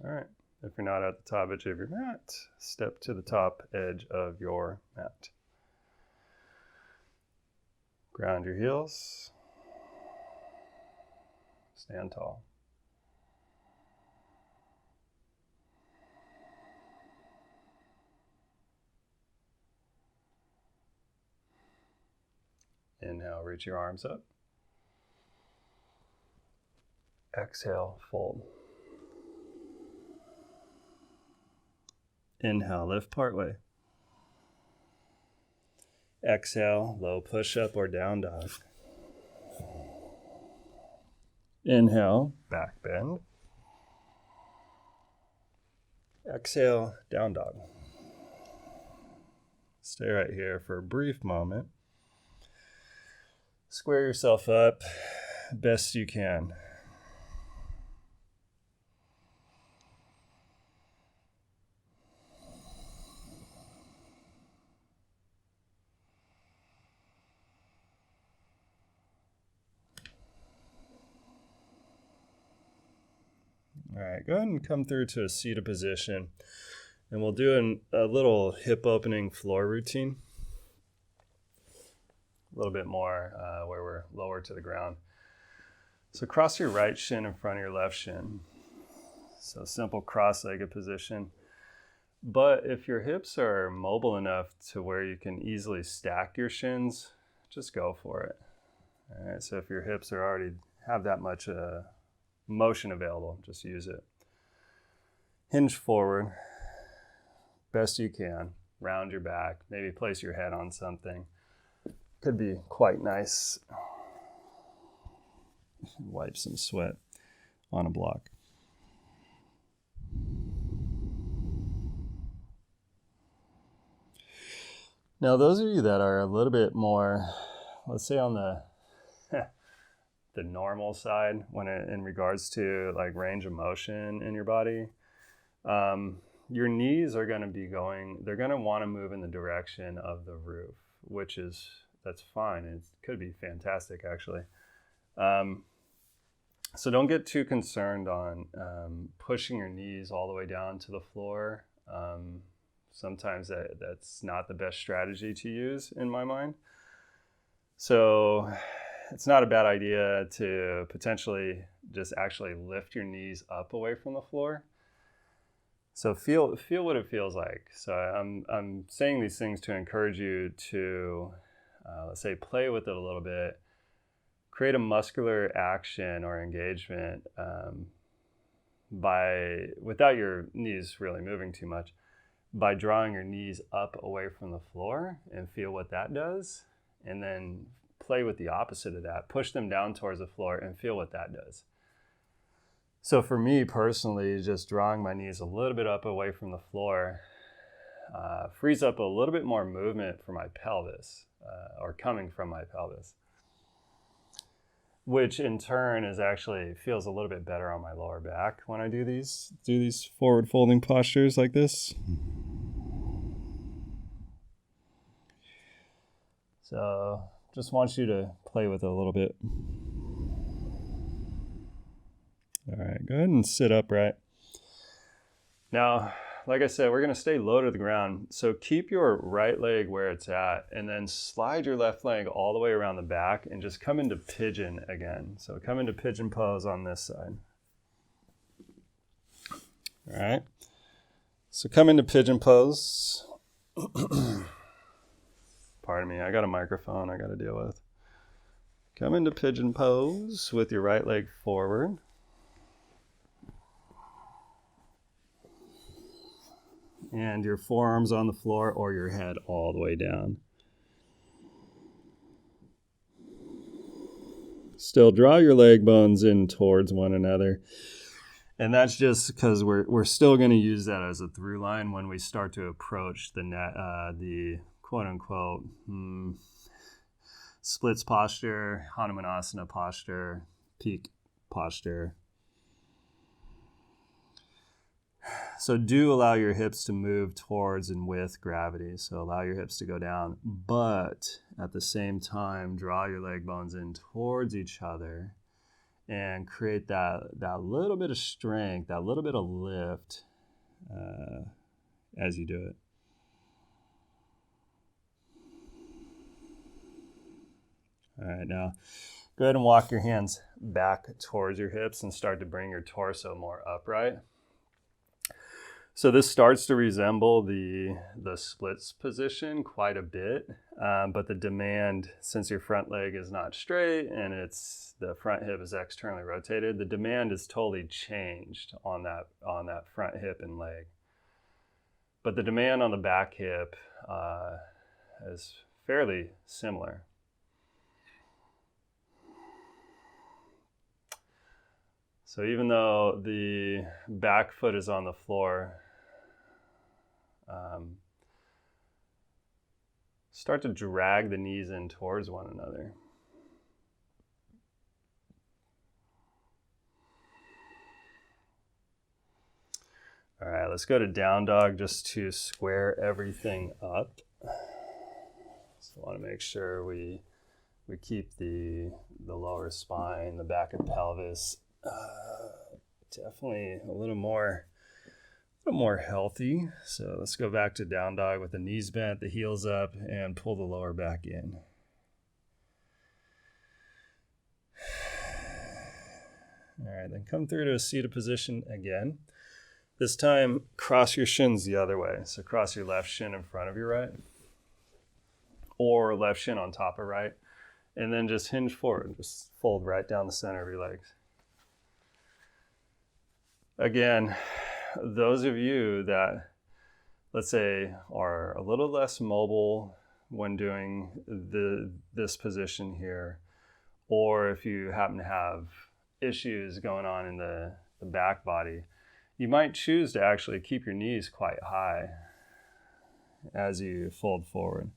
All right. If you're not at the top edge of your mat, step to the top edge of your mat. Ground your heels. Stand tall. Inhale, reach your arms up. Exhale, fold. Inhale, lift partway. Exhale, low push-up or down dog. Inhale, back bend. Exhale, down dog. Stay right here for a brief moment. Square yourself up best you can. All right, go ahead and come through to a seated position, and we'll do a little hip opening floor routine. A little bit more where we're lower to the ground. So cross your right shin in front of your left shin. So simple cross-legged position. But if your hips are mobile enough to where you can easily stack your shins, just go for it. All right, so if your hips are already have that much motion available, just use it. Hinge forward, best you can. Round your back, maybe place your head on something. Could be quite nice. Wipe some sweat on a block. Now, those of you that are a little bit more, let's say on the the normal side in regards to like range of motion in your body, your knees are going to be they're going to want to move in the direction of the roof, that's fine. It could be fantastic actually. So don't get too concerned on pushing your knees all the way down to the floor. Sometimes that's not the best strategy to use in my mind. So it's not a bad idea to potentially just actually lift your knees up away from the floor. So feel what it feels like. So I'm saying these things to encourage you to, let's say, play with it a little bit, create a muscular action or engagement without your knees really moving too much, by drawing your knees up away from the floor and feel what that does, and then play with the opposite of that. Push them down towards the floor and feel what that does. So for me personally, just drawing my knees a little bit up away from the floor frees up a little bit more movement for my pelvis, or coming from my pelvis, which in turn feels a little bit better on my lower back when I do these forward folding postures like this. So just want you to play with it a little bit. All right, go ahead and sit upright. Now, like I said, we're going to stay low to the ground. So keep your right leg where it's at, and then slide your left leg all the way around the back and just come into pigeon again. So come into pigeon pose on this side. All right. So come into pigeon pose. Pardon me, I got a microphone I got to deal with. Come into pigeon pose with your right leg forward. And your forearms on the floor or your head all the way down. Still draw your leg bones in towards one another. And that's just because we're still going to use that as a through line when we start to approach the quote unquote splits posture, Hanumanasana posture, peak posture. So do allow your hips to move towards and with gravity. So allow your hips to go down, but at the same time, draw your leg bones in towards each other and create that little bit of strength, that little bit of lift as you do it. All right, now go ahead and walk your hands back towards your hips and start to bring your torso more upright. So this starts to resemble the splits position quite a bit, but the demand, since your front leg is not straight and the front hip is externally rotated, the demand is totally changed on that front hip and leg. But the demand on the back hip is fairly similar. So even though the back foot is on the floor, start to drag the knees in towards one another. All right, let's go to down dog just to square everything up. So I want to make sure we keep the lower spine, the back of the pelvis, definitely a little more healthy. So let's go back to down dog with the knees bent, the heels up, and pull the lower back in. All right, then come through to a seated position again. This time, cross your shins the other way. So cross your left shin in front of your right, or left shin on top of right, and then just hinge forward. Just fold right down the center of your legs. Again, those of you that, let's say, are a little less mobile when doing this position here, or if you happen to have issues going on in the back body, you might choose to actually keep your knees quite high as you fold forward.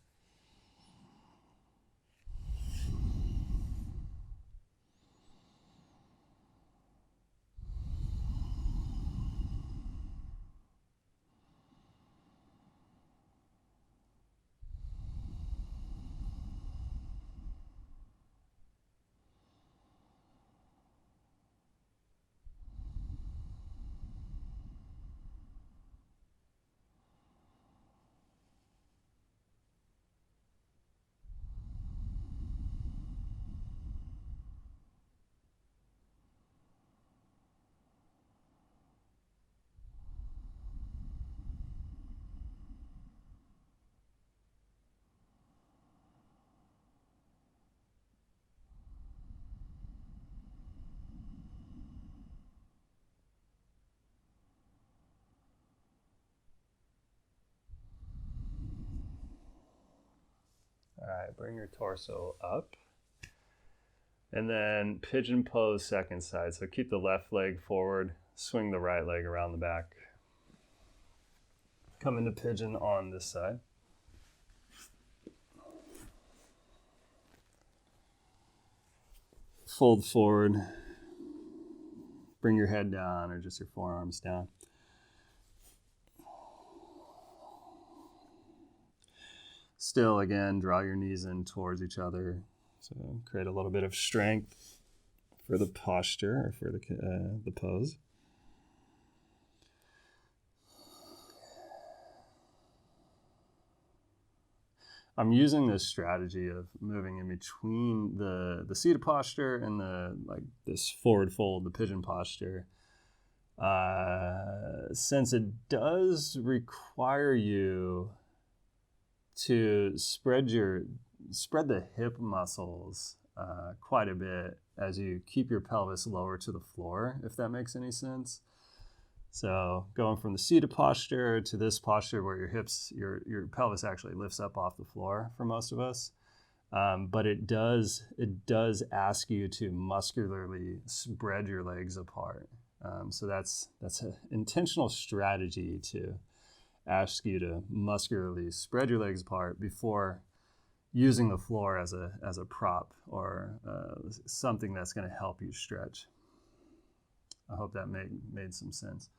All right, bring your torso up. And then pigeon pose second side. So keep the left leg forward, swing the right leg around the back. Come into pigeon on this side. Fold forward. Bring your head down or just your forearms down. Still, again, draw your knees in towards each other. So create a little bit of strength for the posture or for the pose. I'm using this strategy of moving in between the seated posture and this forward fold, the pigeon posture, since it does require you to spread the hip muscles quite a bit as you keep your pelvis lower to the floor, if that makes any sense. So going from the seated posture to this posture where your pelvis actually lifts up off the floor for most of us, but it does ask you to muscularly spread your legs apart. So that's an intentional strategy to ask you to muscularly spread your legs apart before using the floor as a prop or something that's going to help you stretch. I hope that made some sense.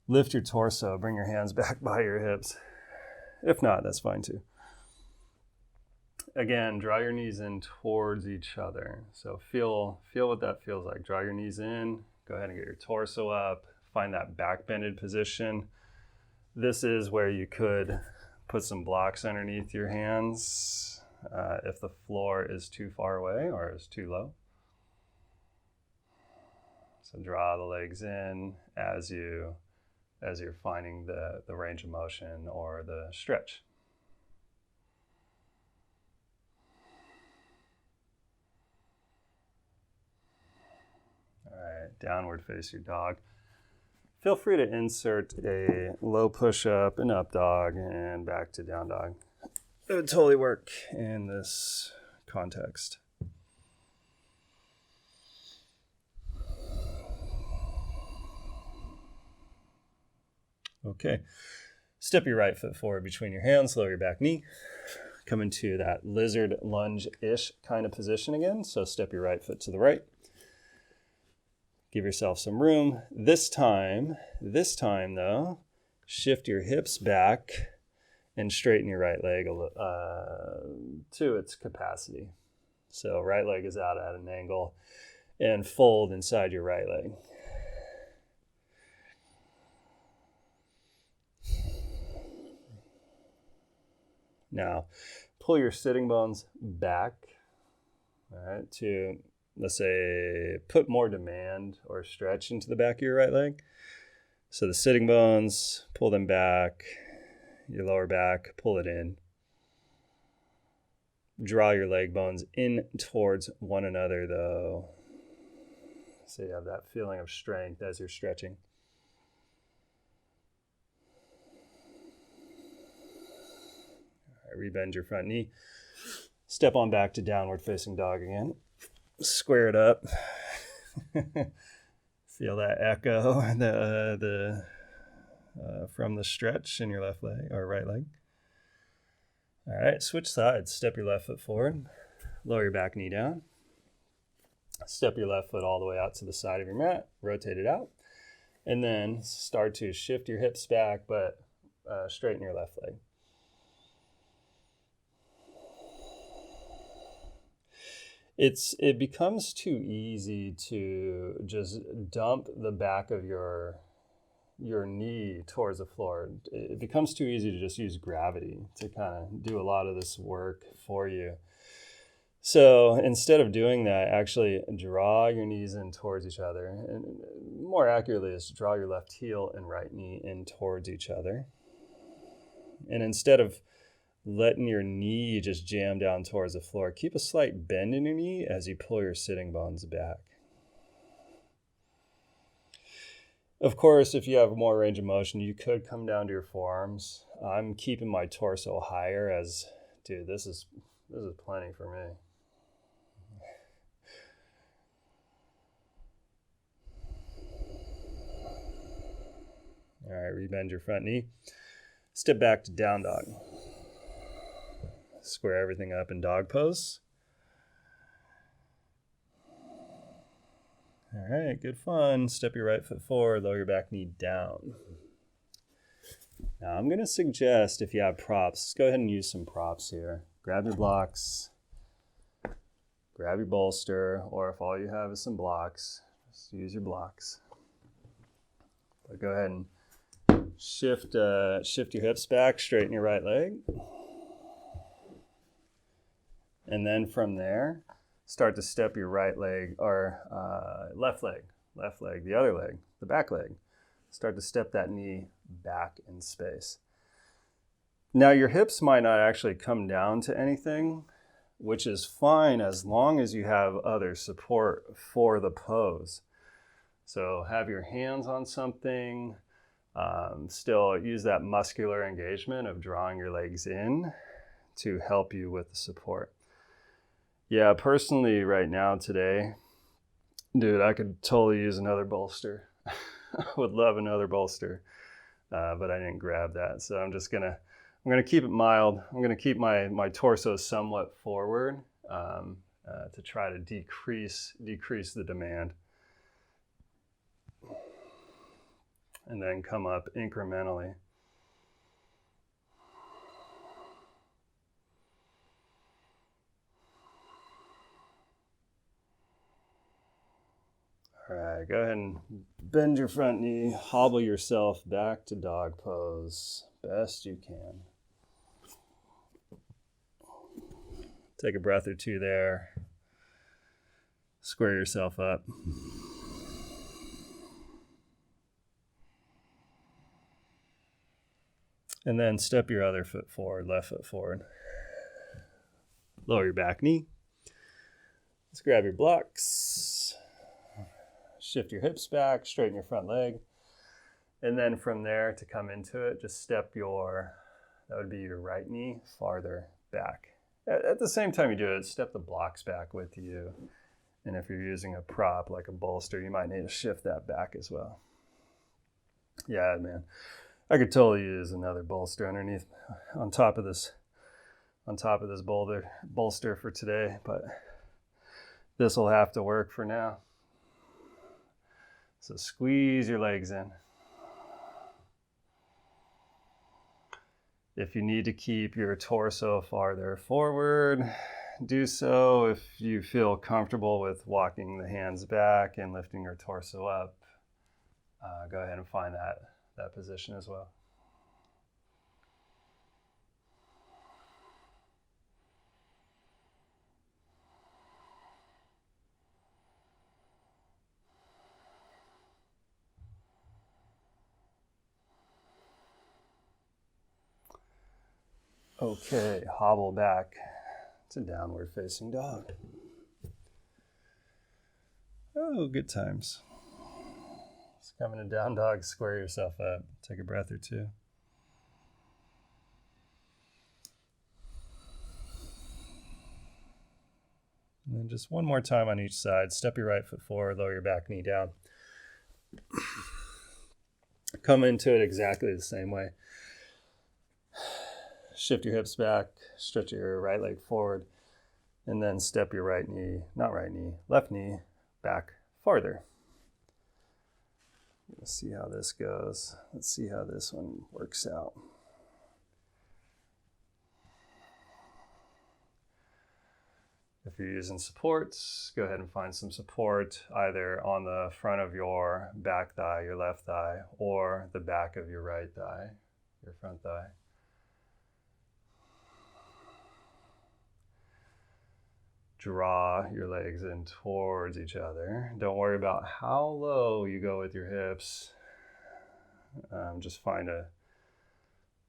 Lift your torso, bring your hands back by your hips. If not, that's fine too. again, draw your knees in towards each other. So feel what that feels like. Draw your knees in, go ahead and get your torso up, find that back bended position. This is where you could put some blocks underneath your hands if the floor is too far away or is too low. So draw the legs in as you're finding the range of motion or the stretch. All right, downward facing dog. Feel free to insert a low push-up, an up dog, and back to down dog. It would totally work in this context. Okay, step your right foot forward between your hands, lower your back knee. Come into that lizard lunge-ish kind of position again. So step your right foot to the right. Give yourself some room. This time though, shift your hips back and straighten your right leg to its capacity. So right leg is out at an angle and fold inside your right leg. Now, pull your sitting bones back, all right, to, let's say, put more demand or stretch into the back of your right leg. So the sitting bones, pull them back, your lower back, pull it in. Draw your leg bones in towards one another, though. So you have that feeling of strength as you're stretching. All right, rebend your front knee. Step on back to downward facing dog again. Square it up. Feel that echo from the stretch in your left leg or right leg. All right, switch sides. Step your left foot forward. Lower your back knee down. Step your left foot all the way out to the side of your mat. Rotate it out. And then start to shift your hips back, but straighten your left leg. It becomes too easy to just dump the back of your knee towards the floor. It becomes too easy to just use gravity to kind of do a lot of this work for you. So instead of doing that, actually draw your knees in towards each other. And more accurately is draw your left heel and right knee in towards each other. And instead of letting your knee just jam down towards the floor, keep a slight bend in your knee as you pull your sitting bones back. Of course, if you have more range of motion, you could come down to your forearms. I'm keeping my torso higher as, dude, this is plenty for me. All right, rebend your front knee. Step back to down dog. Square everything up in dog pose. All right, good fun. Step your right foot forward, lower your back knee down. Now I'm going to suggest if you have props, go ahead and use some props here. Grab your blocks, grab your bolster, or if all you have is some blocks, just use your blocks. But go ahead and shift your hips back, straighten your right leg. And then from there, start to step your right leg or left leg, the other leg, the back leg. Start to step that knee back in space. Now your hips might not actually come down to anything, which is fine as long as you have other support for the pose. So have your hands on something, still use that muscular engagement of drawing your legs in to help you with the support. Yeah, personally right now today, dude, I could totally use another bolster. I would love another bolster, but I didn't grab that. So I'm gonna keep it mild. I'm gonna keep my torso somewhat forward to try to decrease the demand. And then come up incrementally. right, go ahead and bend your front knee, hobble yourself back to dog pose, best you can. Take a breath or two there. Square yourself up. And then step your other foot forward, left foot forward. Lower your back knee. Let's grab your blocks. Shift your hips back, straighten your front leg. And then from there, to come into it, just step that would be your right knee farther back. At the same time you do it, step the blocks back with you. And if you're using a prop like a bolster, you might need to shift that back as well. Yeah, man. I could totally use another bolster underneath, on top of this bolster for today, but this will have to work for now. So squeeze your legs in. If you need to keep your torso farther forward, do so. If you feel comfortable with walking the hands back and lifting your torso up, go ahead and find that position as well. Okay, hobble back to downward facing dog. Oh, good times. Just coming to down dog, square yourself up. Take a breath or two. And then just one more time on each side. Step your right foot forward, lower your back knee down. Come into it exactly the same way. Shift your hips back, stretch your right leg forward, and then step your left knee back farther. Let's see how this goes. Let's see how this one works out. If you're using supports, go ahead and find some support either on the front of your back thigh, your left thigh, or the back of your right thigh, your front thigh. Draw your legs in towards each other. Don't worry about how low you go with your hips. Just find a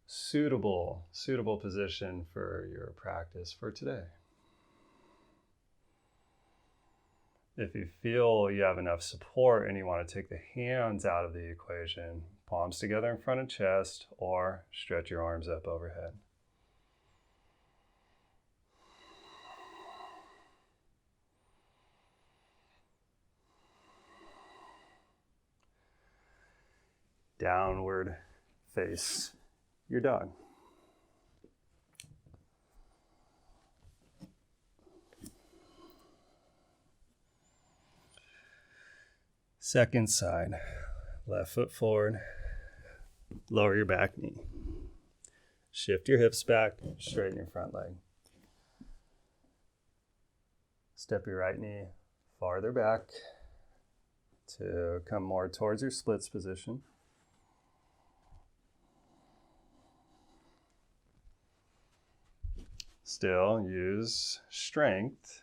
suitable position for your practice for today. If you feel you have enough support and you want to take the hands out of the equation, palms together in front of chest, or stretch your arms up overhead. Downward face your dog. Second side, left foot forward, lower your back knee. Shift your hips back, straighten your front leg. Step your right knee farther back to come more towards your splits position. Still use strength,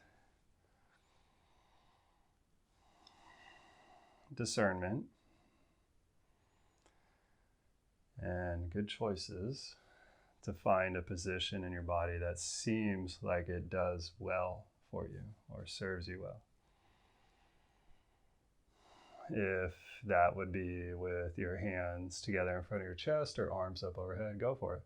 discernment, and good choices to find a position in your body that seems like it does well for you or serves you well. If that would be with your hands together in front of your chest or arms up overhead, go for it.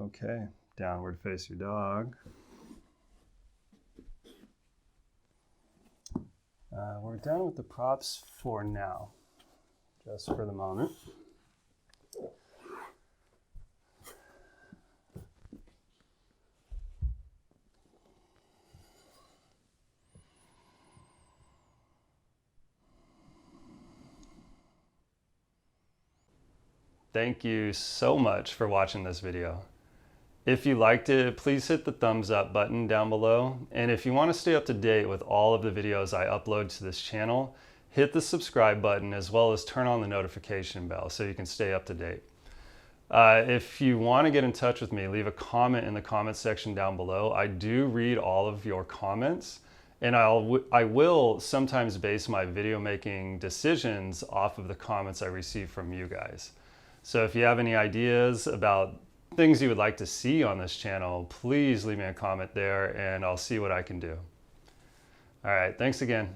Okay, downward face your dog. We're done with the props for now, just for the moment. Thank you so much for watching this video. If you liked it, please hit the thumbs up button down below. And if you want to stay up to date with all of the videos I upload to this channel, hit the subscribe button as well as turn on the notification bell so you can stay up to date. If you want to get in touch with me, leave a comment in the comments section down below. I do read all of your comments, and I will sometimes base my video making decisions off of the comments I receive from you guys. So if you have any ideas about things you would like to see on this channel, please leave me a comment there and I'll see what I can do. All right, thanks again.